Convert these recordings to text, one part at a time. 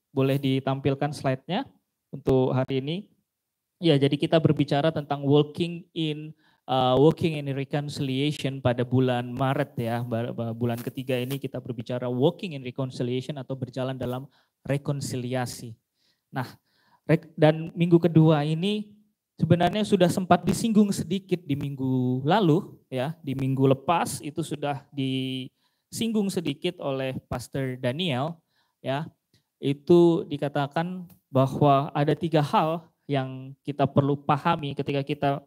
boleh ditampilkan slide-nya untuk hari ini. Ya, jadi kita berbicara tentang walking in reconciliation pada bulan Maret ya. Bulan ketiga ini kita berbicara walking in reconciliation atau berjalan dalam rekonsiliasi. Nah, dan minggu kedua ini sebenarnya sudah sempat disinggung sedikit di minggu lalu ya, di minggu lepas itu sudah disinggung sedikit oleh Pastor Daniel ya. Itu dikatakan bahwa ada 3 hal yang kita perlu pahami ketika kita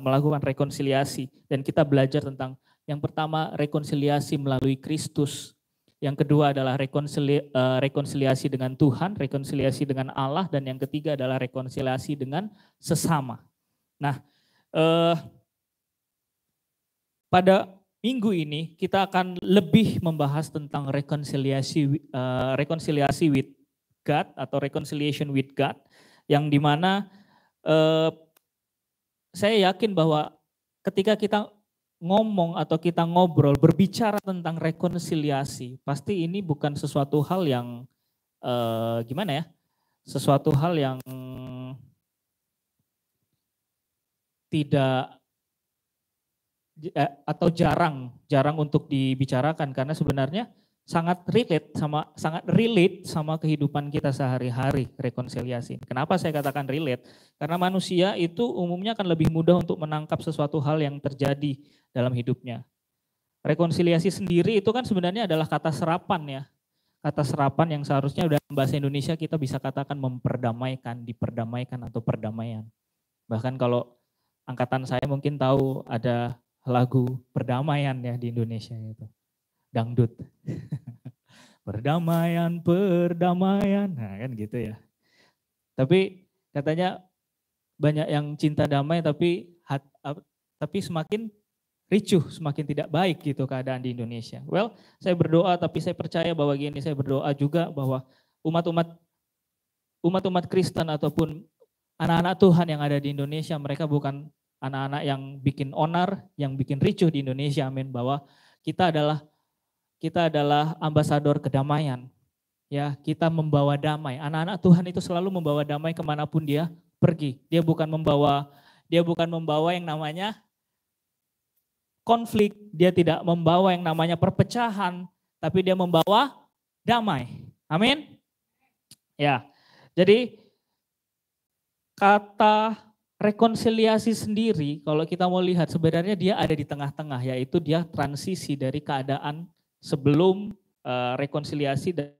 melakukan rekonsiliasi, dan kita belajar tentang yang pertama rekonsiliasi melalui Kristus, yang kedua adalah rekonsiliasi dengan Tuhan, rekonsiliasi dengan Allah, dan yang ketiga adalah rekonsiliasi dengan sesama. Nah, pada minggu ini kita akan lebih membahas tentang rekonsiliasi with God atau reconciliation with God, yang dimana saya yakin bahwa ketika kita ngomong atau kita ngobrol, berbicara tentang rekonsiliasi, pasti ini bukan sesuatu hal yang gimana ya, sesuatu hal yang tidak atau jarang untuk dibicarakan, karena sebenarnya sangat relate sama kehidupan kita sehari-hari rekonsiliasi. Kenapa saya katakan relate? Karena manusia itu umumnya akan lebih mudah untuk menangkap sesuatu hal yang terjadi dalam hidupnya. Rekonsiliasi sendiri itu kan sebenarnya adalah kata serapan ya. Kata serapan yang seharusnya dalam bahasa Indonesia kita bisa katakan memperdamaikan, diperdamaikan atau perdamaian. Bahkan kalau angkatan saya mungkin tahu ada lagu perdamaian ya di Indonesia itu. Dangdut. Perdamaian, nah kan gitu ya. Tapi katanya banyak yang cinta damai tapi semakin ricuh, semakin tidak baik gitu keadaan di Indonesia. Well, saya berdoa, tapi saya percaya bahwa gini, saya berdoa juga bahwa umat-umat Kristen ataupun anak-anak Tuhan yang ada di Indonesia, mereka bukan anak-anak yang bikin onar, yang bikin ricuh di Indonesia, amin, bahwa kita adalah ambasador kedamaian. Ya, kita membawa damai. Anak-anak Tuhan itu selalu membawa damai kemanapun dia pergi. Dia bukan membawa yang namanya konflik, dia tidak membawa yang namanya perpecahan, tapi dia membawa damai. Amin. Ya. Jadi kata rekonsiliasi sendiri, kalau kita mau lihat sebenarnya dia ada di tengah-tengah, yaitu dia transisi dari keadaan sebelum rekonsiliasi dan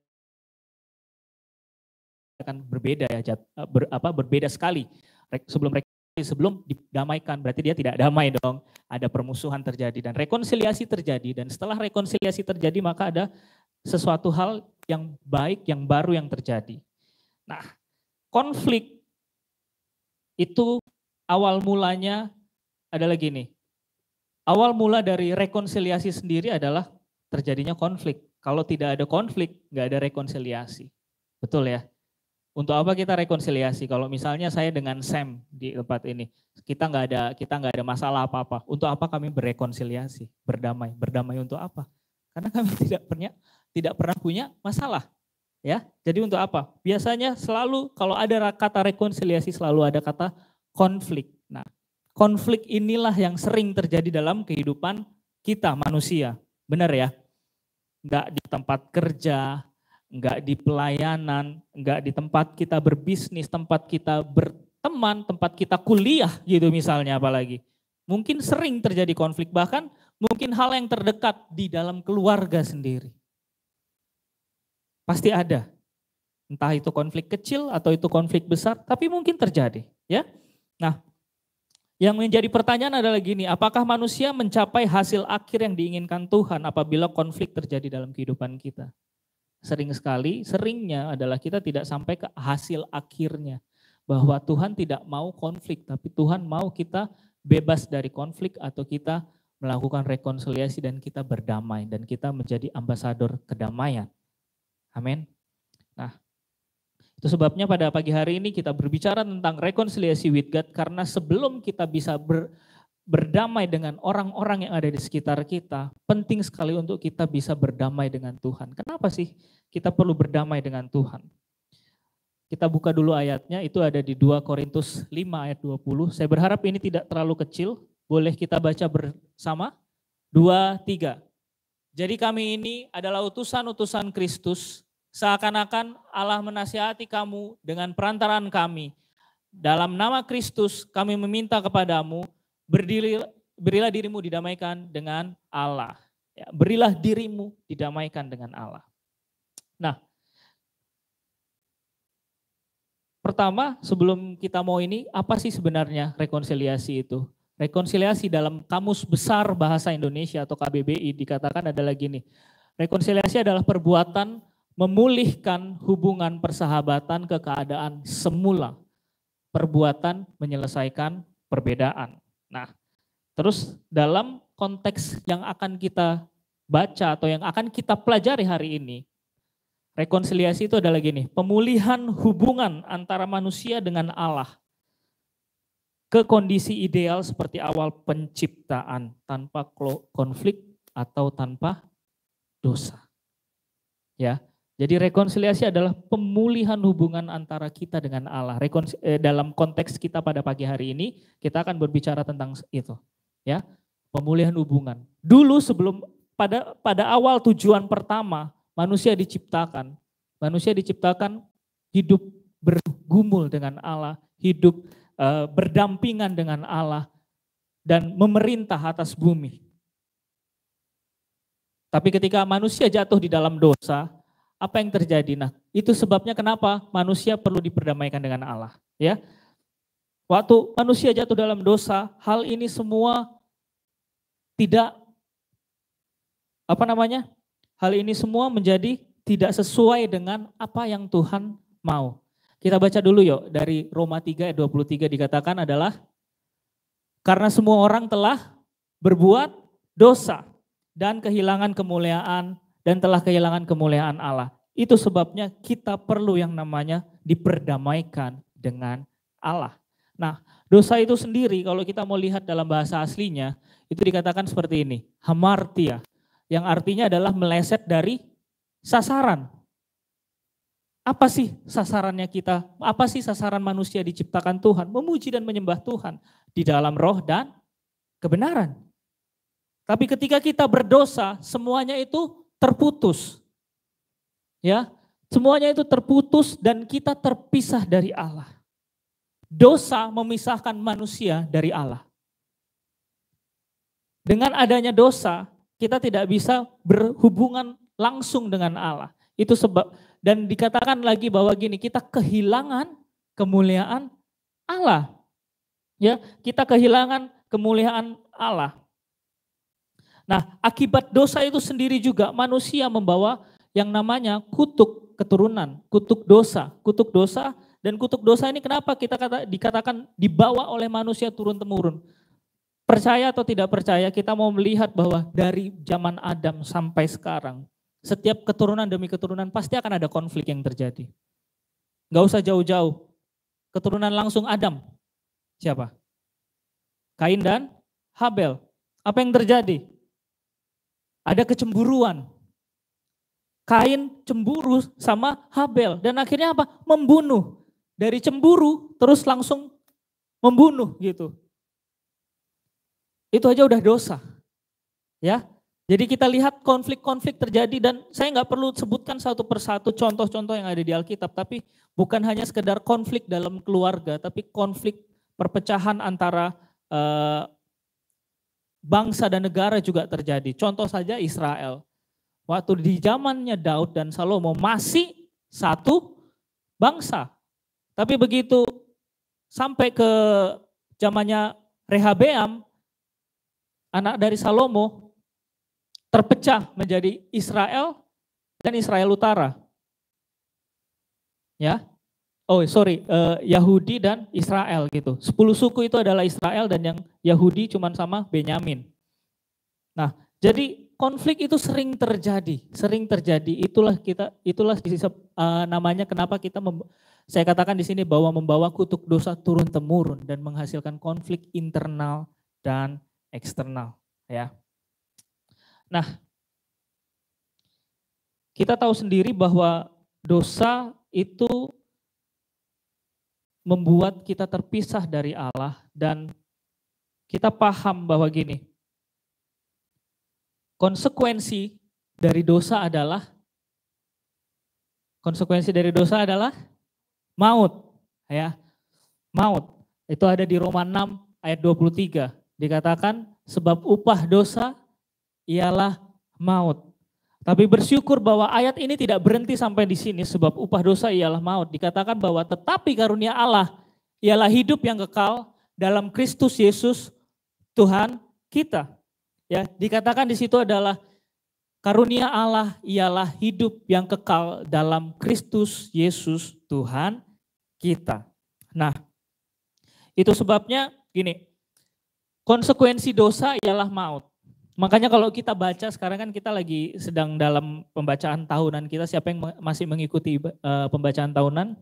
akan berbeda ya, berbeda sekali. Sebelum didamaikan berarti dia tidak damai dong, ada permusuhan terjadi dan rekonsiliasi terjadi, dan setelah rekonsiliasi terjadi maka ada sesuatu hal yang baik, yang baru yang terjadi. Nah, konflik itu awal mulanya adalah gini. Awal mula dari rekonsiliasi sendiri adalah terjadinya konflik. Kalau tidak ada konflik, nggak ada rekonsiliasi. Betul ya? Untuk apa kita rekonsiliasi? Kalau misalnya saya dengan Sam di tempat ini, kita nggak ada masalah apa-apa. Untuk apa kami berrekonsiliasi, berdamai? Berdamai untuk apa? Karena kami tidak pernah punya masalah. Ya, jadi untuk apa? Biasanya selalu kalau ada kata rekonsiliasi selalu ada kata konflik. Nah, konflik inilah yang sering terjadi dalam kehidupan kita manusia. Benar ya? Enggak di tempat kerja, enggak di pelayanan, enggak di tempat kita berbisnis, tempat kita berteman, tempat kita kuliah gitu misalnya apalagi. Mungkin sering terjadi konflik, bahkan mungkin hal yang terdekat di dalam keluarga sendiri. Pasti ada. Entah itu konflik kecil atau itu konflik besar, tapi mungkin terjadi, ya. Nah, yang menjadi pertanyaan adalah gini, apakah manusia mencapai hasil akhir yang diinginkan Tuhan apabila konflik terjadi dalam kehidupan kita? Seringnya adalah kita tidak sampai ke hasil akhirnya. Bahwa Tuhan tidak mau konflik, tapi Tuhan mau kita bebas dari konflik atau kita melakukan rekonsiliasi dan kita berdamai dan kita menjadi ambasador kedamaian. Amin. Nah, itu sebabnya pada pagi hari ini kita berbicara tentang rekonsiliasi with God, karena sebelum kita bisa berdamai dengan orang-orang yang ada di sekitar kita, penting sekali untuk kita bisa berdamai dengan Tuhan. Kenapa sih? kita perlu berdamai dengan Tuhan. Kita buka dulu ayatnya, itu ada di 2 Korintus 5 ayat 20. Saya berharap ini tidak terlalu kecil, boleh kita baca bersama? 2, 3. Jadi kami ini adalah utusan-utusan Kristus, seakan-akan Allah menasihati kamu dengan perantaraan kami. Dalam nama Kristus kami meminta kepadamu, berilah dirimu didamaikan dengan Allah. Ya, berilah dirimu didamaikan dengan Allah. Nah, pertama, sebelum kita mau ini, apa sih sebenarnya rekonsiliasi itu? Rekonsiliasi dalam Kamus Besar Bahasa Indonesia atau KBBI dikatakan adalah gini. Rekonsiliasi adalah perbuatan memulihkan hubungan persahabatan ke keadaan semula. Perbuatan menyelesaikan perbedaan. Nah, terus dalam konteks yang akan kita baca atau yang akan kita pelajari hari ini, rekonsiliasi itu adalah gini, pemulihan hubungan antara manusia dengan Allah ke kondisi ideal seperti awal penciptaan, tanpa konflik atau tanpa dosa. Ya, jadi rekonsiliasi adalah pemulihan hubungan antara kita dengan Allah. Dalam konteks kita pada pagi hari ini, kita akan berbicara tentang itu. Ya, pemulihan hubungan. Dulu sebelum pada awal tujuan pertama, manusia diciptakan hidup bergumul dengan Allah, hidup berdampingan dengan Allah, dan memerintah atas bumi. Tapi ketika manusia jatuh di dalam dosa, apa yang terjadi? Nah, itu sebabnya kenapa manusia perlu diperdamaikan dengan Allah. Ya, waktu manusia jatuh dalam dosa, hal ini semua hal ini semua menjadi tidak sesuai dengan apa yang Tuhan mau. Kita baca dulu yuk, dari Roma 3 ayat 23 dikatakan adalah, karena semua orang telah berbuat dosa dan kehilangan kemuliaan dan telah kehilangan kemuliaan Allah. Itu sebabnya kita perlu yang namanya diperdamaikan dengan Allah. Nah, dosa itu sendiri kalau kita mau lihat dalam bahasa aslinya, itu dikatakan seperti ini, hamartia, yang artinya adalah meleset dari sasaran. Apa sih sasarannya kita? Apa sih sasaran manusia diciptakan Tuhan? Memuji dan menyembah Tuhan di dalam roh dan kebenaran. Tapi ketika kita berdosa, semuanya itu terputus. Ya, semuanya itu terputus dan kita terpisah dari Allah. Dosa memisahkan manusia dari Allah. Dengan adanya dosa, kita tidak bisa berhubungan langsung dengan Allah. Itu sebab, dan dikatakan lagi bahwa gini, kita kehilangan kemuliaan Allah. Ya, kita kehilangan kemuliaan Allah. Nah, akibat dosa itu sendiri juga manusia membawa yang namanya kutuk keturunan, kutuk dosa dan kutuk dosa ini kenapa dikatakan dibawa oleh manusia turun-temurun. Percaya atau tidak percaya, kita mau melihat bahwa dari zaman Adam sampai sekarang, setiap keturunan demi keturunan pasti akan ada konflik yang terjadi. Gak usah jauh-jauh, keturunan langsung Adam, siapa? Kain dan Habel. Apa yang terjadi? Ada kecemburuan. Kain cemburu sama Habel dan akhirnya apa? Membunuh. Dari cemburu terus langsung membunuh gitu. Itu aja udah dosa. Ya. Jadi kita lihat konflik-konflik terjadi dan saya nggak perlu sebutkan satu persatu contoh-contoh yang ada di Alkitab, tapi bukan hanya sekedar konflik dalam keluarga, tapi konflik perpecahan antara bangsa dan negara juga terjadi. Contoh saja Israel. Waktu di zamannya Daud dan Salomo masih satu bangsa. Tapi begitu sampai ke zamannya Rehabeam, anak dari Salomo, terpecah menjadi Israel dan Israel Utara. Ya. Yahudi dan Israel gitu. 10 suku itu adalah Israel dan yang Yahudi cuma sama Benyamin. Nah, jadi konflik itu sering terjadi. Itulah namanya kenapa saya katakan di sini bahwa membawa kutuk dosa turun temurun dan menghasilkan konflik internal dan eksternal, ya. Nah, Kita tahu sendiri bahwa dosa itu membuat kita terpisah dari Allah, dan kita paham bahwa gini, konsekuensi dari dosa adalah maut, ya. Maut. Itu ada di Roma 6 ayat 23. Dikatakan sebab upah dosa ialah maut. Tapi bersyukur bahwa ayat ini tidak berhenti sampai di sini, sebab upah dosa ialah maut. Dikatakan bahwa tetapi karunia Allah ialah hidup yang kekal dalam Kristus Yesus Tuhan kita. Ya, dikatakan di situ adalah karunia Allah ialah hidup yang kekal dalam Kristus Yesus Tuhan kita. Nah, itu sebabnya gini, konsekuensi dosa ialah maut. Makanya kalau kita baca sekarang kan kita lagi sedang dalam pembacaan tahunan kita. Siapa yang masih mengikuti pembacaan tahunan?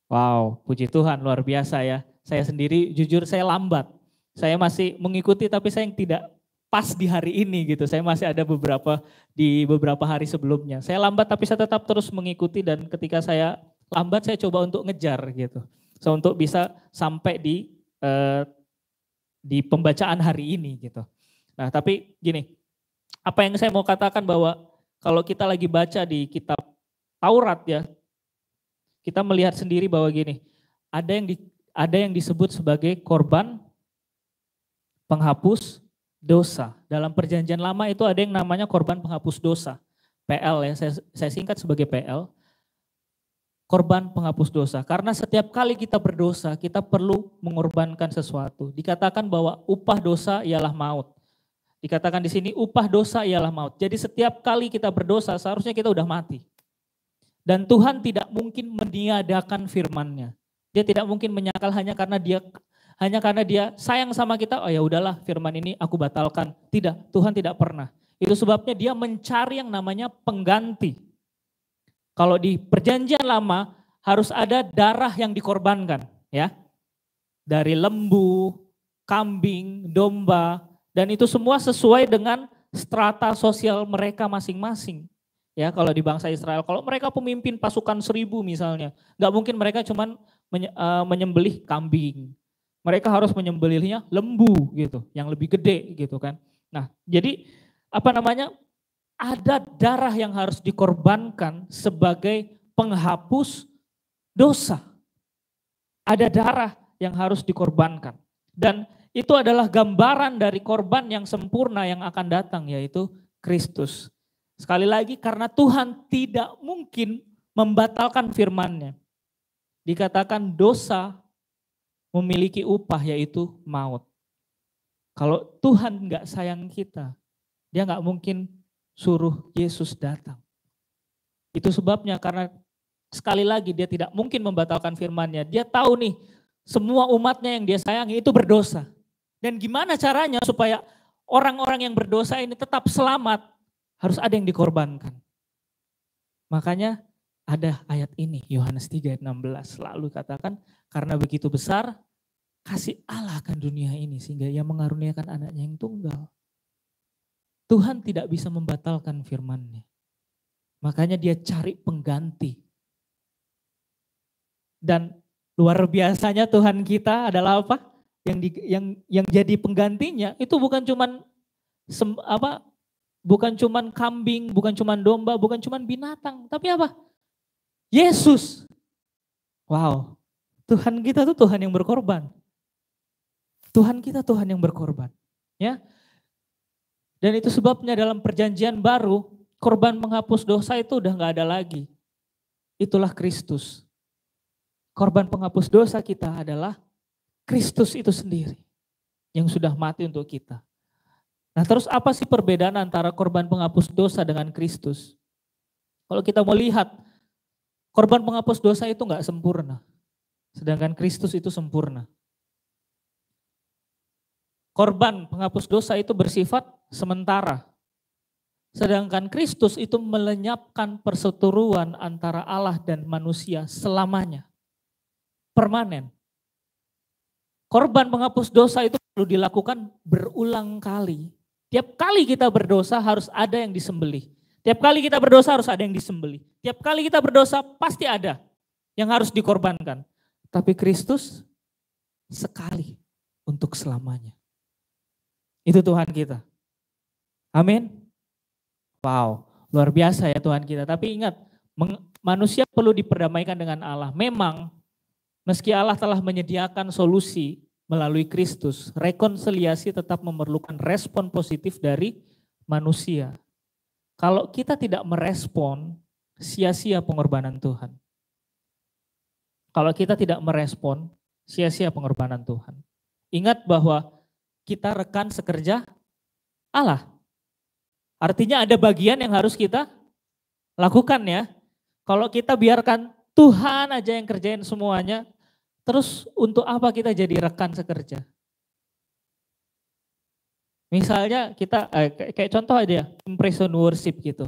Wow, puji Tuhan, luar biasa ya. Saya sendiri jujur saya lambat. Saya masih mengikuti tapi saya yang tidak pas di hari ini gitu. Saya masih ada di beberapa hari sebelumnya. Saya lambat tapi saya tetap terus mengikuti, dan ketika saya lambat saya coba untuk ngejar gitu. So, untuk bisa sampai di pembacaan hari ini gitu. Nah, tapi gini, apa yang saya mau katakan bahwa kalau kita lagi baca di kitab Taurat ya, kita melihat sendiri bahwa gini, ada yang disebut sebagai korban penghapus dosa. Dalam perjanjian lama itu ada yang namanya korban penghapus dosa. PL ya, saya singkat sebagai PL. Korban penghapus dosa. Karena setiap kali kita berdosa, kita perlu mengorbankan sesuatu. Dikatakan bahwa upah dosa ialah maut. Dikatakan di sini upah dosa ialah maut. Jadi setiap kali kita berdosa seharusnya kita udah mati. Dan Tuhan tidak mungkin meniadakan firman-Nya. Dia tidak mungkin menyangkal hanya karena dia sayang sama kita, oh ya udahlah firman ini aku batalkan. Tidak, Tuhan tidak pernah. Itu sebabnya dia mencari yang namanya pengganti. Kalau di perjanjian lama harus ada darah yang dikorbankan, ya. Dari lembu, kambing, domba, dan itu semua sesuai dengan strata sosial mereka masing-masing. Ya, kalau di bangsa Israel, kalau mereka pemimpin pasukan 1000 misalnya, nggak mungkin mereka cuman menyembelih kambing. Mereka harus menyembelihnya lembu gitu, yang lebih gede gitu kan. Nah, jadi ada darah yang harus dikorbankan sebagai penghapus dosa. Ada darah yang harus dikorbankan. Dan itu adalah gambaran dari korban yang sempurna yang akan datang, yaitu Kristus. Sekali lagi, karena Tuhan tidak mungkin membatalkan firman-Nya. Dikatakan dosa memiliki upah, yaitu maut. Kalau Tuhan nggak sayang kita, dia nggak mungkin suruh Yesus datang. Itu sebabnya, karena sekali lagi dia tidak mungkin membatalkan firman-Nya. Dia tahu nih, semua umatnya yang dia sayangi itu berdosa. Dan gimana caranya supaya orang-orang yang berdosa ini tetap selamat? Harus ada yang dikorbankan. Makanya ada ayat ini, Yohanes 3 ayat 16, lalu katakan, karena begitu besar kasih Allah akan dunia ini sehingga ia mengaruniakan anaknya yang tunggal. Tuhan tidak bisa membatalkan firman-Nya. Makanya dia cari pengganti. Dan luar biasanya Tuhan kita adalah apa? Yang jadi penggantinya itu bukan cuman kambing, bukan cuman domba, bukan cuman binatang, tapi apa? Yesus. Wow. Tuhan kita tuh Tuhan yang berkorban. Tuhan kita Tuhan yang berkorban, ya. Dan itu sebabnya dalam perjanjian baru korban menghapus dosa itu udah nggak ada lagi. Itulah Kristus. Korban penghapus dosa kita adalah Kristus itu sendiri yang sudah mati untuk kita. Nah, terus apa sih perbedaan antara korban penghapus dosa dengan Kristus? Kalau kita mau lihat, korban penghapus dosa itu enggak sempurna, sedangkan Kristus itu sempurna. Korban penghapus dosa itu bersifat sementara, sedangkan Kristus itu melenyapkan perseteruan antara Allah dan manusia selamanya, permanen. Korban penghapus dosa itu perlu dilakukan berulang kali. Tiap kali kita berdosa harus ada yang disembelih. Tiap kali kita berdosa harus ada yang disembelih. Tiap kali kita berdosa pasti ada yang harus dikorbankan. Tapi Kristus sekali untuk selamanya. Itu Tuhan kita. Amin. Wow, luar biasa ya Tuhan kita. Tapi ingat, manusia perlu diperdamaikan dengan Allah. Memang meski Allah telah menyediakan solusi melalui Kristus, rekonsiliasi tetap memerlukan respon positif dari manusia. Kalau kita tidak merespon, sia-sia pengorbanan Tuhan. Kalau kita tidak merespon, sia-sia pengorbanan Tuhan. Ingat bahwa kita rekan sekerja Allah. Artinya ada bagian yang harus kita lakukan ya. Kalau kita biarkan Tuhan aja yang kerjain semuanya, terus untuk apa kita jadi rekan sekerja? Misalnya kita, kayak contoh aja ya, impression worship gitu.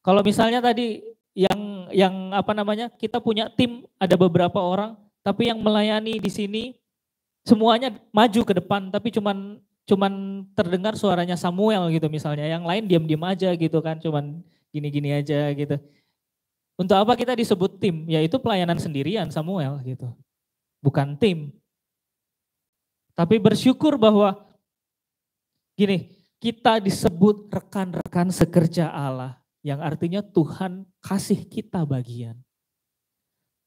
Kalau misalnya tadi yang apa namanya, kita punya tim ada beberapa orang, tapi yang melayani di sini semuanya maju ke depan, tapi cuman terdengar suaranya Samuel gitu misalnya, yang lain diam-diam aja gitu kan, cuman gini-gini aja gitu. Untuk apa kita disebut tim? Yaitu pelayanan sendirian Samuel gitu, bukan tim. Tapi bersyukur bahwa gini, kita disebut rekan-rekan sekerja Allah, yang artinya Tuhan kasih kita bagian.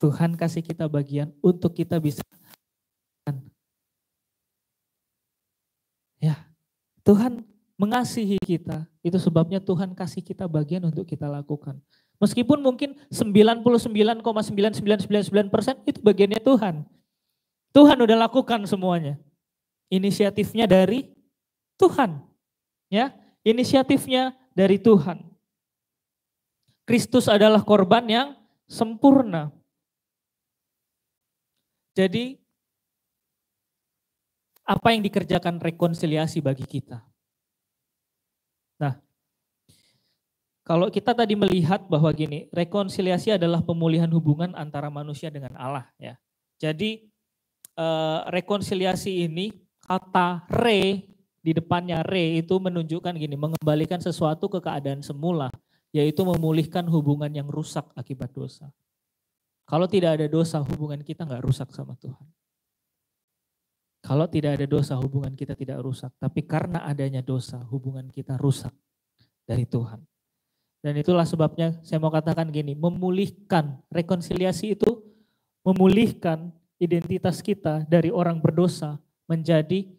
Tuhan kasih kita bagian untuk kita bisa. Ya, Tuhan mengasihi kita, itu sebabnya Tuhan kasih kita bagian untuk kita lakukan. Meskipun mungkin 99,9999% itu bagiannya Tuhan. Tuhan udah lakukan semuanya. Inisiatifnya dari Tuhan. Ya, inisiatifnya dari Tuhan. Kristus adalah korban yang sempurna. Jadi apa yang dikerjakan rekonsiliasi bagi kita? Nah, kalau kita tadi melihat bahwa gini, rekonsiliasi adalah pemulihan hubungan antara manusia dengan Allah ya. Jadi rekonsiliasi ini, kata re di depannya re itu menunjukkan gini, mengembalikan sesuatu ke keadaan semula, yaitu memulihkan hubungan yang rusak akibat dosa. Kalau tidak ada dosa, hubungan kita nggak rusak sama Tuhan. Kalau tidak ada dosa, hubungan kita tidak rusak. Tapi karena adanya dosa, hubungan kita rusak dari Tuhan. Dan itulah sebabnya saya mau katakan gini, memulihkan, rekonsiliasi itu memulihkan identitas kita dari orang berdosa menjadi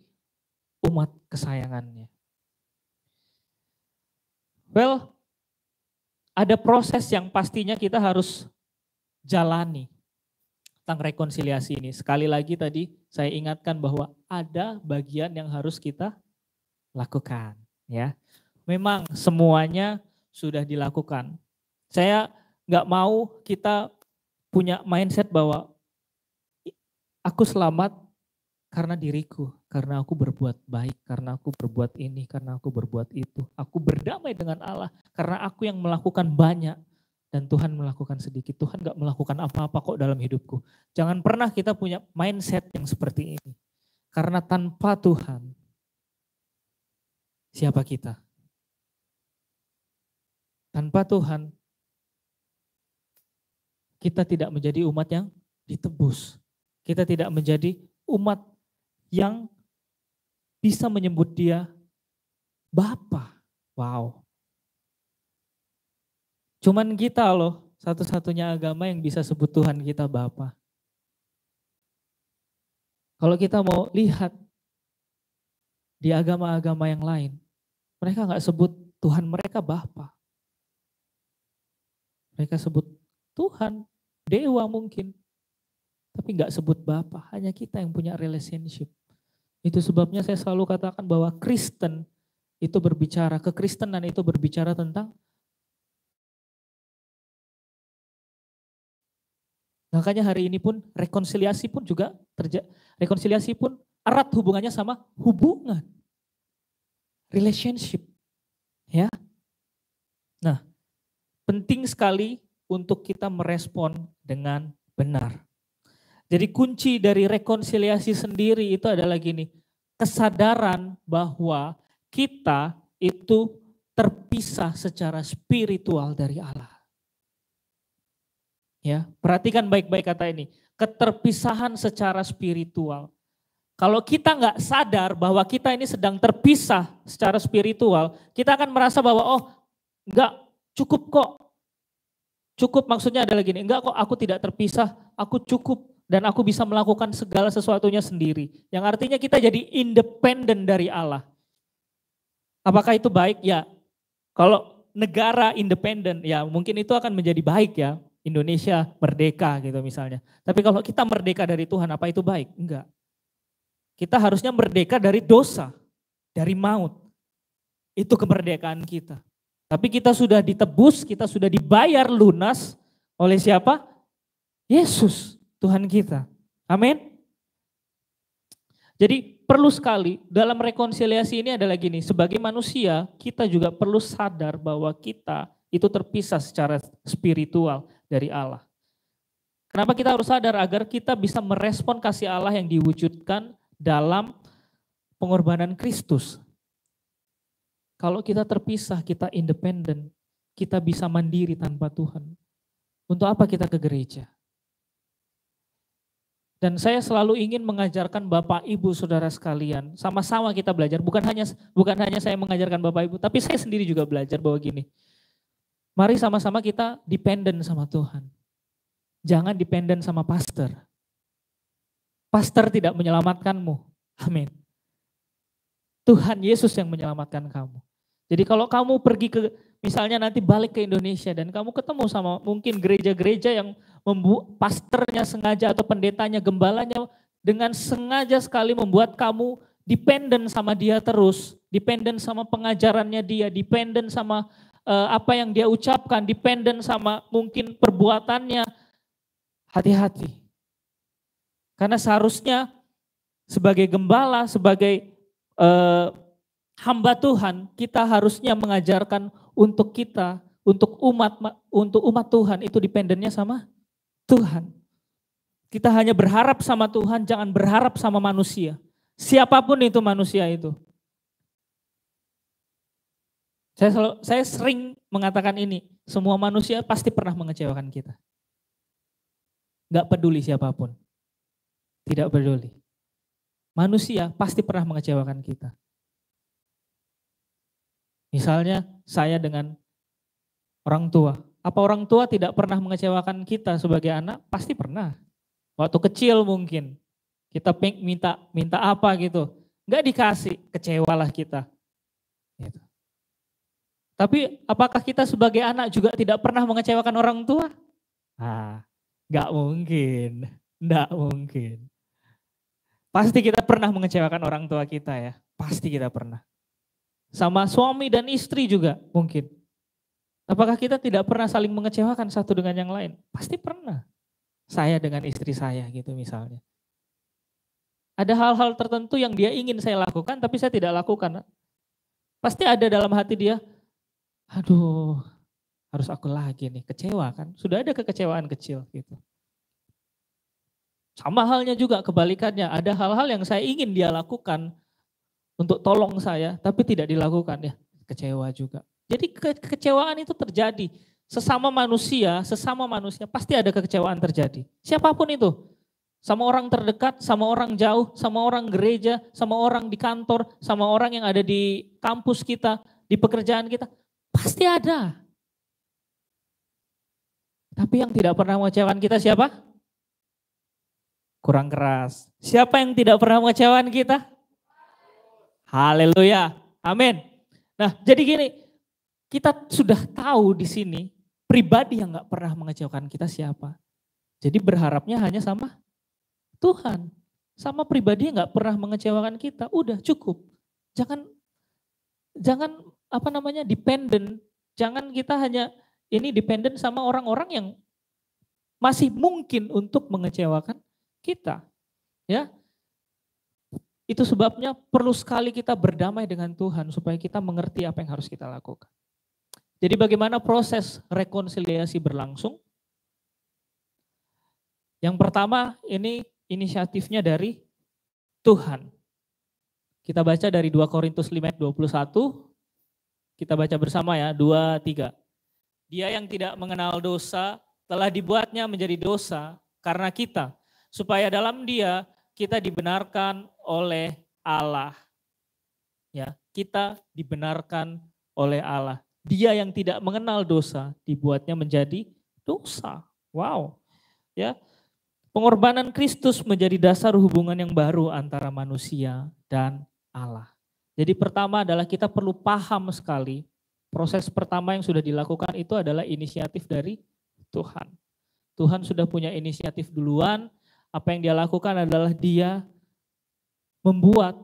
umat kesayangannya. Well, ada proses yang pastinya kita harus jalani tentang rekonsiliasi ini. Sekali lagi tadi saya ingatkan bahwa ada bagian yang harus kita lakukan, ya. Memang semuanya sudah dilakukan. Saya nggak mau kita punya mindset bahwa aku selamat karena diriku, karena aku berbuat baik, karena aku berbuat ini, karena aku berbuat itu. Aku berdamai dengan Allah karena aku yang melakukan banyak. Dan Tuhan melakukan sedikit. Tuhan gak melakukan apa-apa kok dalam hidupku. Jangan pernah kita punya mindset yang seperti ini. Karena tanpa Tuhan, siapa kita? Tanpa Tuhan, kita tidak menjadi umat yang ditebus. Kita tidak menjadi umat yang bisa menyebut Dia Bapa. Wow. Cuman kita loh, satu-satunya agama yang bisa sebut Tuhan kita Bapa. Kalau kita mau lihat di agama-agama yang lain, mereka nggak sebut Tuhan mereka Bapa. Mereka sebut Tuhan, dewa mungkin, tapi nggak sebut Bapa. Hanya kita yang punya relationship. Itu sebabnya saya selalu katakan bahwa Kristen itu berbicara, kekristenan itu berbicara tentang. Makanya hari ini pun rekonsiliasi pun juga rekonsiliasi pun erat hubungannya sama hubungan. Relationship. Ya. Nah, penting sekali untuk kita merespon dengan benar. Jadi kunci dari rekonsiliasi sendiri itu adalah gini, kesadaran bahwa kita itu terpisah secara spiritual dari Allah. Ya, perhatikan baik-baik kata ini, keterpisahan secara spiritual. Kalau kita nggak sadar bahwa kita ini sedang terpisah secara spiritual, kita akan merasa bahwa oh nggak cukup kok. Cukup maksudnya adalah gini, enggak kok aku tidak terpisah, aku cukup dan aku bisa melakukan segala sesuatunya sendiri. Yang artinya kita jadi independen dari Allah. Apakah itu baik? Ya, kalau negara independen ya mungkin itu akan menjadi baik ya. Indonesia merdeka gitu misalnya. Tapi kalau kita merdeka dari Tuhan, apa itu baik? Enggak. Kita harusnya merdeka dari dosa, dari maut. Itu kemerdekaan kita. Tapi kita sudah ditebus, kita sudah dibayar lunas oleh siapa? Yesus, Tuhan kita. Amin. Jadi perlu sekali dalam rekonsiliasi ini adalah gini, sebagai manusia kita juga perlu sadar bahwa kita itu terpisah secara spiritual dari Allah. Kenapa kita harus sadar? Agar kita bisa merespon kasih Allah yang diwujudkan dalam pengorbanan Kristus. Kalau kita terpisah, kita independen, kita bisa mandiri tanpa Tuhan. Untuk apa kita ke gereja? Dan saya selalu ingin mengajarkan Bapak Ibu Saudara sekalian, sama-sama kita belajar, bukan hanya saya mengajarkan Bapak Ibu, tapi saya sendiri juga belajar bahwa gini. Mari sama-sama kita dependen sama Tuhan. Jangan dependen sama pastor. Pastor tidak menyelamatkanmu. Amin. Tuhan Yesus yang menyelamatkan kamu. Jadi kalau kamu pergi ke, misalnya nanti balik ke Indonesia dan kamu ketemu sama mungkin gereja-gereja yang pastornya sengaja atau pendetanya, gembalanya dengan sengaja sekali membuat kamu dependen sama dia terus, dependen sama pengajarannya dia, dependen sama apa yang dia ucapkan, dependen sama mungkin perbuatannya. Hati-hati. Karena seharusnya sebagai gembala, sebagai hamba Tuhan, kita harusnya mengajarkan untuk kita, untuk umat Tuhan itu dependennya sama Tuhan. Kita hanya berharap sama Tuhan, jangan berharap sama manusia. Siapapun itu manusia itu. Saya sering mengatakan ini, semua manusia pasti pernah mengecewakan kita. Gak peduli siapapun, tidak peduli. Manusia pasti pernah mengecewakan kita. Misalnya saya dengan orang tua. Apa orang tua tidak pernah mengecewakan kita sebagai anak? Pasti pernah. Waktu kecil mungkin kita minta apa gitu, nggak dikasih, kecewalah kita. Gitu. Tapi apakah kita sebagai anak juga tidak pernah mengecewakan orang tua? Nggak mungkin, nggak mungkin. Pasti kita pernah mengecewakan orang tua kita ya, pasti kita pernah. Sama suami dan istri juga mungkin. Apakah kita tidak pernah saling mengecewakan satu dengan yang lain? Pasti pernah. Saya dengan istri saya gitu misalnya. Ada hal-hal tertentu yang dia ingin saya lakukan tapi saya tidak lakukan. Pasti ada dalam hati dia, aduh harus aku lagi nih, kecewa kan. Sudah ada kekecewaan kecil gitu. Sama halnya juga kebalikannya, ada hal-hal yang saya ingin dia lakukan untuk tolong saya, tapi tidak dilakukan ya, kecewa juga. Jadi kekecewaan itu terjadi. Sesama manusia pasti ada kekecewaan terjadi. Siapapun itu, sama orang terdekat, sama orang jauh, sama orang gereja, sama orang di kantor, sama orang yang ada di kampus kita, di pekerjaan kita, pasti ada. Tapi yang tidak pernah mengecewakan kita siapa? Kurang keras. Siapa yang tidak pernah mengecewakan kita? Haleluya. Amin. Nah, jadi gini, kita sudah tahu di sini pribadi yang gak pernah mengecewakan kita siapa. Jadi berharapnya hanya sama Tuhan. Sama pribadi yang gak pernah mengecewakan kita. Udah cukup. Jangan dependen. Jangan kita hanya ini dependen sama orang-orang yang masih mungkin untuk mengecewakan kita. Ya. Itu sebabnya perlu sekali kita berdamai dengan Tuhan supaya kita mengerti apa yang harus kita lakukan. Jadi bagaimana proses rekonsiliasi berlangsung? Yang pertama ini inisiatifnya dari Tuhan. Kita baca dari 2 Korintus 5 ayat 21. Kita baca bersama ya, 2, 3. Dia yang tidak mengenal dosa telah dibuatnya menjadi dosa karena kita, supaya dalam Dia kita dibenarkan oleh Allah. Ya, kita dibenarkan oleh Allah. Dia yang tidak mengenal dosa dibuatnya menjadi dosa. Wow. Ya. Pengorbanan Kristus menjadi dasar hubungan yang baru antara manusia dan Allah. Jadi pertama adalah kita perlu paham sekali, proses pertama yang sudah dilakukan itu adalah inisiatif dari Tuhan. Tuhan sudah punya inisiatif duluan, apa yang dia lakukan adalah dia membuat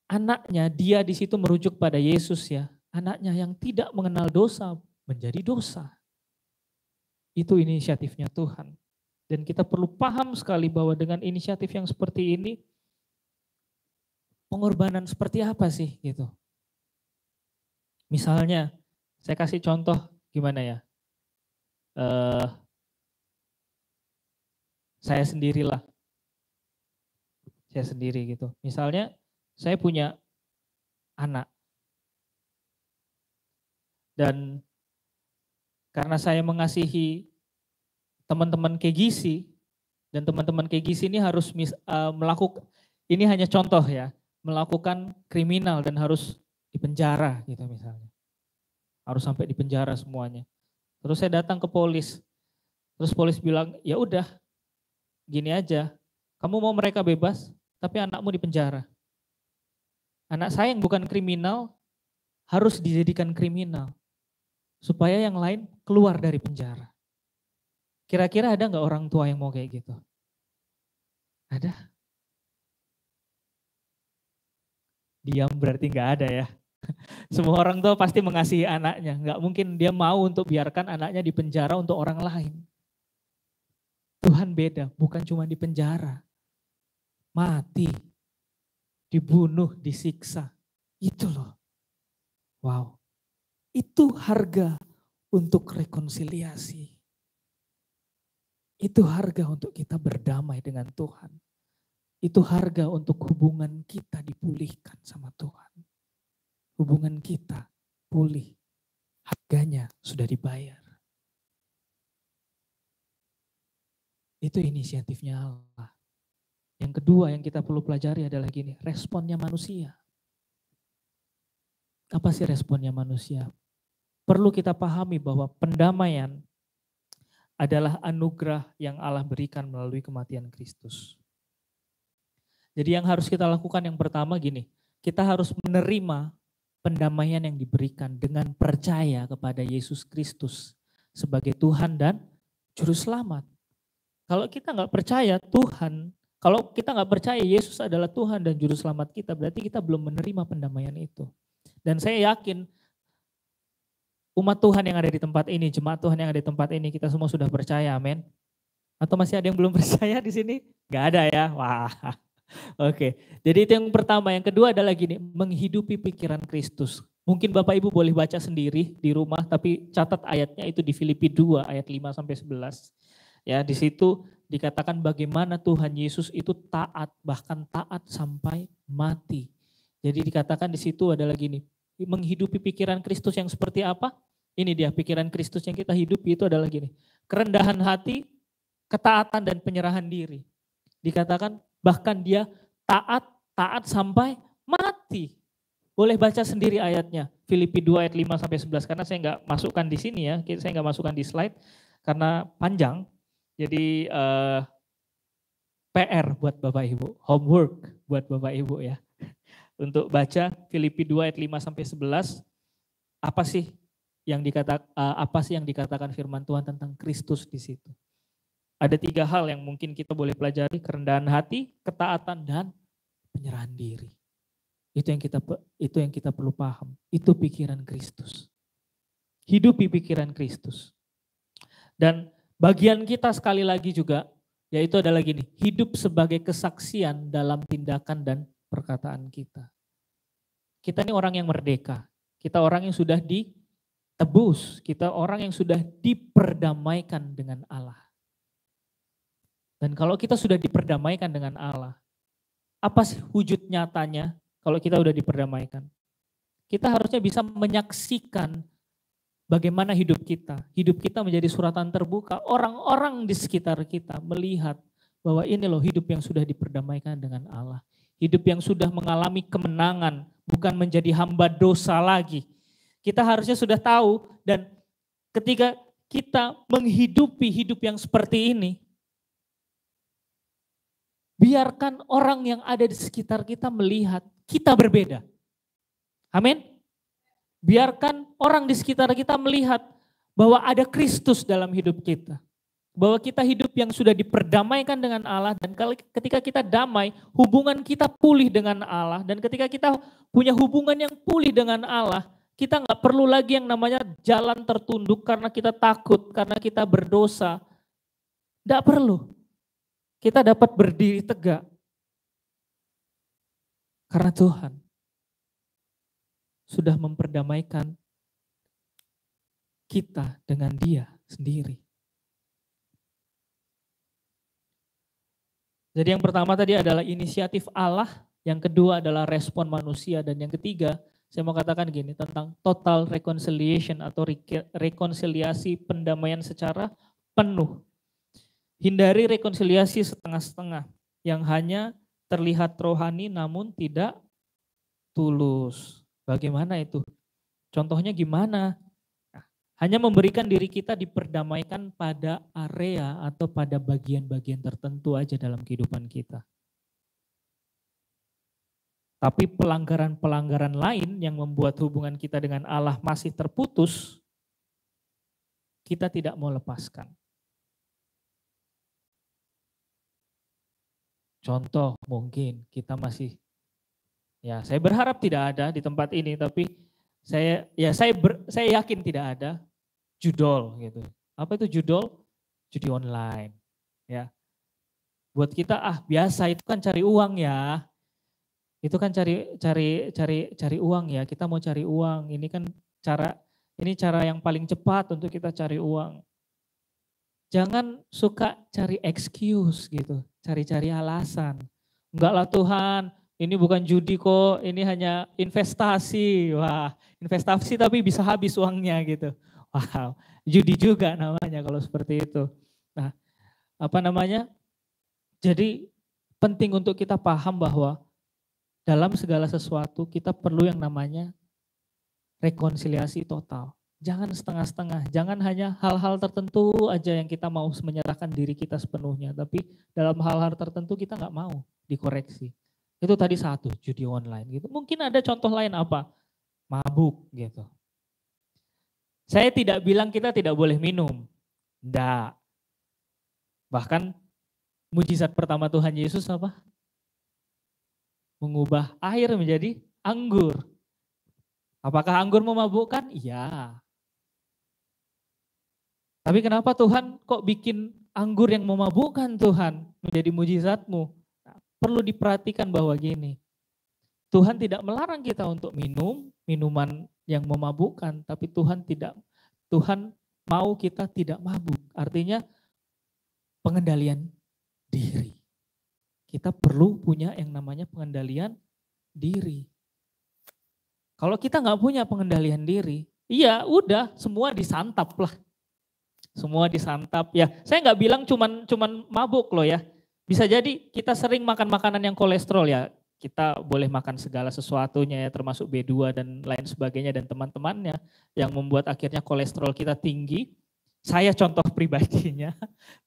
anaknya, dia di situ merujuk pada Yesus ya, anaknya yang tidak mengenal dosa menjadi dosa. Itu inisiatifnya Tuhan. Dan kita perlu paham sekali bahwa dengan inisiatif yang seperti ini, pengorbanan seperti apa sih gitu. Misalnya, saya kasih contoh gimana ya. Saya sendirilah. Saya sendiri gitu. Misalnya, saya punya anak. Dan karena saya mengasihi teman-teman KGC, dan teman-teman KGC ini harus melakukan, ini hanya contoh ya, melakukan kriminal dan harus dipenjara gitu misalnya. Harus sampai dipenjara semuanya. Terus saya datang ke polis. Terus polis bilang, ya udah gini aja, kamu mau mereka bebas, tapi anakmu dipenjara. Anak saya yang bukan kriminal harus dijadikan kriminal. Supaya yang lain keluar dari penjara. Kira-kira ada nggak orang tua yang mau kayak gitu? Ada? Diam berarti nggak ada ya. Semua orang tua pasti mengasihi anaknya. Nggak mungkin dia mau untuk biarkan anaknya di penjara untuk orang lain. Tuhan beda, bukan cuma di penjara. Mati, dibunuh, disiksa. Itu loh. Wow. Itu harga untuk rekonsiliasi. Itu harga untuk kita berdamai dengan Tuhan. Itu harga untuk hubungan kita dipulihkan sama Tuhan. Hubungan kita pulih. Harganya sudah dibayar. Itu inisiatifnya Allah. Yang kedua yang kita perlu pelajari adalah gini, responnya manusia. Apa sih responnya manusia? Perlu kita pahami bahwa pendamaian adalah anugerah yang Allah berikan melalui kematian Kristus. Jadi yang harus kita lakukan yang pertama gini, kita harus menerima pendamaian yang diberikan dengan percaya kepada Yesus Kristus sebagai Tuhan dan Juru Selamat. Kalau kita nggak percaya Tuhan, kalau kita nggak percaya Yesus adalah Tuhan dan Juru Selamat kita, berarti kita belum menerima pendamaian itu. Dan saya yakin umat Tuhan yang ada di tempat ini, jemaat Tuhan yang ada di tempat ini, kita semua sudah percaya, amin. Atau masih ada yang belum percaya di sini? Gak ada ya? Wah, oke. Jadi itu yang pertama. Yang kedua adalah gini, menghidupi pikiran Kristus. Mungkin Bapak Ibu boleh baca sendiri di rumah, tapi catat ayatnya itu di Filipi 2 ayat 5-11. Ya, di situ dikatakan bagaimana Tuhan Yesus itu taat, bahkan taat sampai mati. Jadi dikatakan di situ adalah gini, menghidupi pikiran Kristus yang seperti apa? Ini dia pikiran Kristus yang kita hidupi itu adalah gini. Kerendahan hati, ketaatan dan penyerahan diri. Dikatakan bahkan dia taat sampai mati. Boleh baca sendiri ayatnya. Filipi 2 ayat 5-11 karena saya nggak masukkan di sini ya. Saya nggak masukkan di slide karena panjang. Jadi PR buat Bapak Ibu, homework buat Bapak Ibu ya. Untuk baca Filipi 2 ayat 5-11, apa sih yang dikatakan firman Tuhan tentang Kristus di situ? Ada 3 hal yang mungkin kita boleh pelajari, kerendahan hati, ketaatan dan penyerahan diri. Itu yang kita perlu paham. Itu pikiran Kristus. Hidupi pikiran Kristus. Dan bagian kita sekali lagi juga, yaitu adalah gini, hidup sebagai kesaksian dalam tindakan dan perkataan kita. Kita ini orang yang merdeka, kita orang yang sudah ditebus, kita orang yang sudah diperdamaikan dengan Allah. Dan kalau kita sudah diperdamaikan dengan Allah, apa sih wujud nyatanya kalau kita sudah diperdamaikan? Kita harusnya bisa menyaksikan bagaimana hidup kita. Hidup kita menjadi suratan terbuka. Orang-orang di sekitar kita melihat bahwa ini loh hidup yang sudah diperdamaikan dengan Allah. Hidup yang sudah mengalami kemenangan, bukan menjadi hamba dosa lagi. Kita harusnya sudah tahu, dan ketika kita menghidupi hidup yang seperti ini, biarkan orang yang ada di sekitar kita melihat kita berbeda. Amin. Biarkan orang di sekitar kita melihat bahwa ada Kristus dalam hidup kita. Bahwa kita hidup yang sudah diperdamaikan dengan Allah, dan ketika kita damai, hubungan kita pulih dengan Allah. Dan ketika kita punya hubungan yang pulih dengan Allah, kita nggak perlu lagi yang namanya jalan tertunduk karena kita takut, karena kita berdosa. Nggak perlu. Kita dapat berdiri tegak. Karena Tuhan sudah memperdamaikan kita dengan Dia sendiri. Jadi yang pertama tadi adalah inisiatif Allah, yang kedua adalah respon manusia, dan yang ketiga saya mau katakan gini tentang total reconciliation atau rekonsiliasi pendamaian secara penuh. Hindari rekonsiliasi setengah-setengah yang hanya terlihat rohani namun tidak tulus. Bagaimana itu? Contohnya gimana? Nah, hanya memberikan diri kita diperdamaikan pada area atau pada bagian-bagian tertentu aja dalam kehidupan kita. Tapi pelanggaran-pelanggaran lain yang membuat hubungan kita dengan Allah masih terputus, kita tidak mau lepaskan. Contoh mungkin kita masih, ya saya berharap tidak ada di tempat ini, tapi saya yakin tidak ada judol gitu. Apa itu judol? Judi online. Ya. Buat kita biasa itu kan cari uang ya. Itu kan cari uang ya. Kita mau cari uang. Ini kan cara yang paling cepat untuk kita cari uang. Jangan suka cari excuse gitu, cari-cari alasan. Enggak lah Tuhan, ini bukan judi kok, ini hanya investasi. Wah, investasi tapi bisa habis uangnya gitu. Wow, judi juga namanya kalau seperti itu. Nah, jadi penting untuk kita paham bahwa dalam segala sesuatu kita perlu yang namanya rekonsiliasi total. Jangan setengah-setengah, jangan hanya hal-hal tertentu aja yang kita mau menyerahkan diri kita sepenuhnya. Tapi dalam hal-hal tertentu kita nggak mau dikoreksi. Itu tadi satu, judi online gitu. Mungkin ada contoh lain apa? Mabuk gitu. Saya tidak bilang kita tidak boleh minum. Enggak. Bahkan mujizat pertama Tuhan Yesus apa? Mengubah air menjadi anggur. Apakah anggur memabukkan? Iya. Tapi kenapa Tuhan kok bikin anggur yang memabukkan Tuhan menjadi mujizatmu? Nah, perlu diperhatikan bahwa gini, Tuhan tidak melarang kita untuk minum minuman yang memabukkan, tapi Tuhan mau kita tidak mabuk. Artinya pengendalian diri. Kita perlu punya yang namanya pengendalian diri. Kalau kita nggak punya pengendalian diri, iya udah semua disantap lah. Semua disantap ya. Saya nggak bilang cuman mabuk loh ya. Bisa jadi kita sering makan makanan yang kolesterol ya. Kita boleh makan segala sesuatunya ya, termasuk B2 dan lain sebagainya dan teman-temannya yang membuat akhirnya kolesterol kita tinggi. Saya contoh pribadinya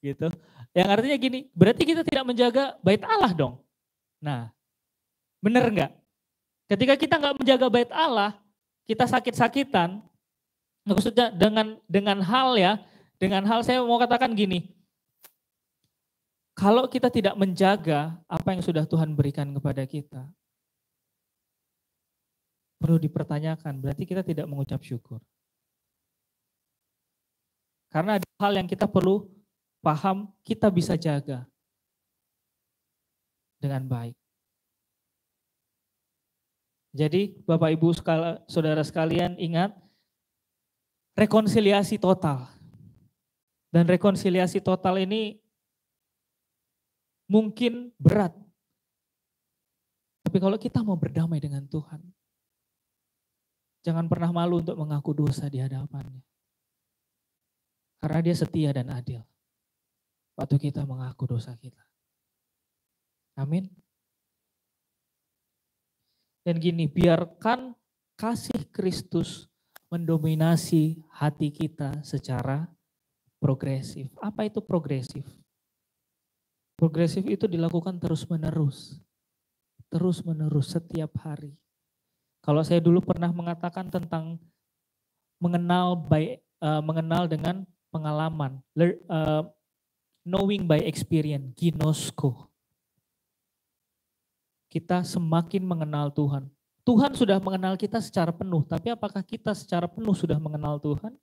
gitu. Yang artinya gini, berarti kita tidak menjaga bait Allah dong. Nah, benar nggak? Ketika kita nggak menjaga bait Allah, kita sakit-sakitan. Maksudnya dengan hal saya mau katakan gini, kalau kita tidak menjaga apa yang sudah Tuhan berikan kepada kita, perlu dipertanyakan, berarti kita tidak mengucap syukur. Karena ada hal yang kita perlu paham, kita bisa jaga dengan baik. Jadi Bapak Ibu saudara sekalian ingat, rekonsiliasi total. Dan rekonsiliasi total ini mungkin berat. Tapi kalau kita mau berdamai dengan Tuhan, Jangan pernah malu untuk mengaku dosa di hadapannya. Karena dia setia dan adil. Waktu kita mengaku dosa kita. Amin. Dan gini, biarkan kasih Kristus mendominasi hati kita secara progresif. Apa itu progresif? Progresif itu dilakukan terus-menerus. Terus-menerus setiap hari. Kalau saya dulu pernah mengatakan tentang mengenal dengan pengalaman, knowing by experience, ginosko. Kita semakin mengenal Tuhan. Tuhan sudah mengenal kita secara penuh, tapi apakah kita secara penuh sudah mengenal Tuhan?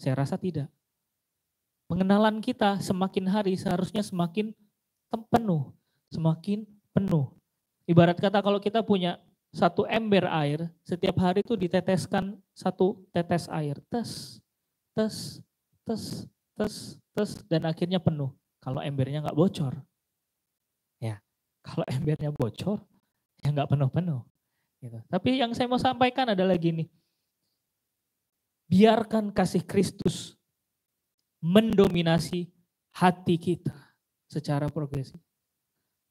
Saya rasa tidak. Pengenalan kita semakin hari seharusnya semakin penuh, semakin penuh. Ibarat kata kalau kita punya satu ember air, setiap hari itu diteteskan satu tetes air. Tes, tes, tes, tes, tes, dan akhirnya penuh. Kalau embernya nggak bocor. Ya, kalau embernya bocor, ya nggak penuh-penuh. Gitu. Tapi yang saya mau sampaikan adalah gini. Biarkan kasih Kristus mendominasi hati kita secara progresif.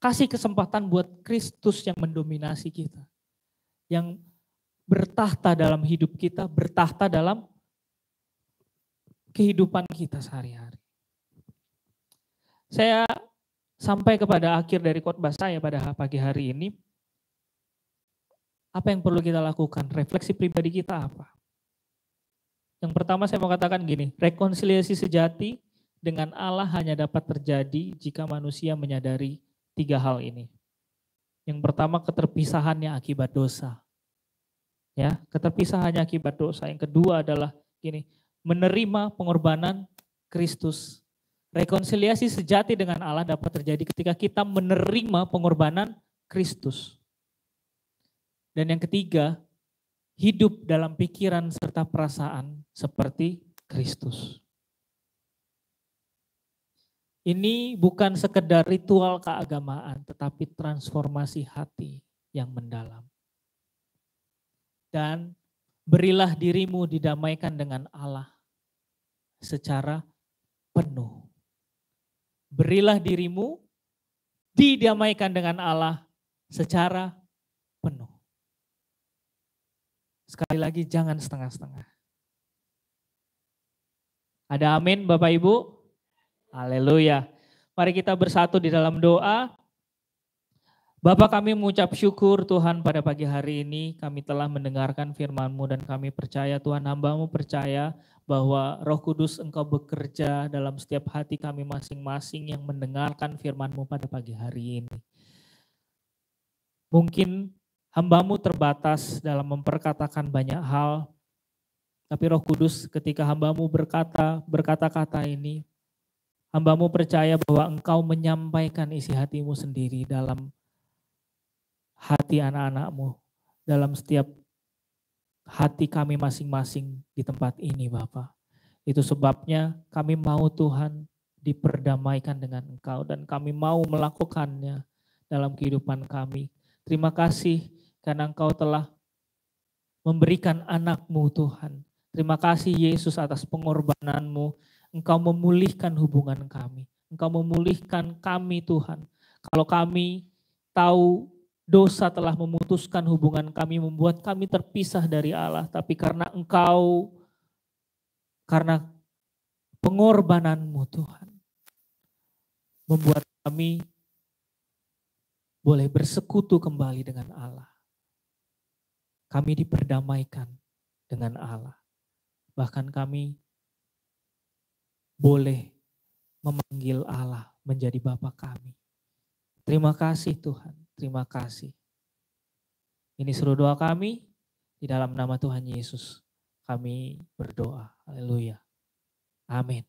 Kasih kesempatan buat Kristus yang mendominasi kita. Yang bertahta dalam hidup kita, bertahta dalam kehidupan kita sehari-hari. Saya sampai kepada akhir dari khotbah saya pada pagi hari ini. Apa yang perlu kita lakukan? Refleksi pribadi kita apa? Yang pertama saya mau katakan gini, rekonsiliasi sejati dengan Allah hanya dapat terjadi jika manusia menyadari 3 hal ini. Yang pertama keterpisahannya akibat dosa. Ya, keterpisahannya akibat dosa. Yang kedua adalah gini, menerima pengorbanan Kristus. Rekonsiliasi sejati dengan Allah dapat terjadi ketika kita menerima pengorbanan Kristus. Dan yang ketiga, hidup dalam pikiran serta perasaan seperti Kristus. Ini bukan sekedar ritual keagamaan, tetapi transformasi hati yang mendalam. Dan berilah dirimu didamaikan dengan Allah secara penuh. Berilah dirimu didamaikan dengan Allah secara penuh. Sekali lagi jangan setengah-setengah. Ada amin Bapak Ibu? Haleluya. Mari kita bersatu di dalam doa. Bapak, kami mengucap syukur Tuhan pada pagi hari ini kami telah mendengarkan firman-Mu dan kami percaya Tuhan, hamba-Mu percaya bahwa Roh Kudus Engkau bekerja dalam setiap hati kami masing-masing yang mendengarkan firman-Mu pada pagi hari ini. Mungkin hamba-Mu terbatas dalam memperkatakan banyak hal, tapi Roh Kudus ketika hamba-Mu berkata-kata ini, hamba-Mu percaya bahwa Engkau menyampaikan isi hati-Mu sendiri dalam hati anak-anak-Mu, dalam setiap hati kami masing-masing di tempat ini Bapak. Itu sebabnya kami mau Tuhan diperdamaikan dengan Engkau dan kami mau melakukannya dalam kehidupan kami. Terima kasih karena Engkau telah memberikan anak-Mu Tuhan. Terima kasih Yesus atas pengorbanan-Mu. Engkau memulihkan hubungan kami. Engkau memulihkan kami Tuhan. Kalau kami tahu dosa telah memutuskan hubungan kami, membuat kami terpisah dari Allah. Tapi karena Engkau, karena pengorbanan-Mu Tuhan, membuat kami boleh bersekutu kembali dengan Allah. Kami diperdamaikan dengan Allah. Bahkan kami boleh memanggil Allah menjadi Bapa kami. Terima kasih Tuhan, terima kasih. Ini seluruh doa kami, di dalam nama Tuhan Yesus kami berdoa. Haleluya. Amin.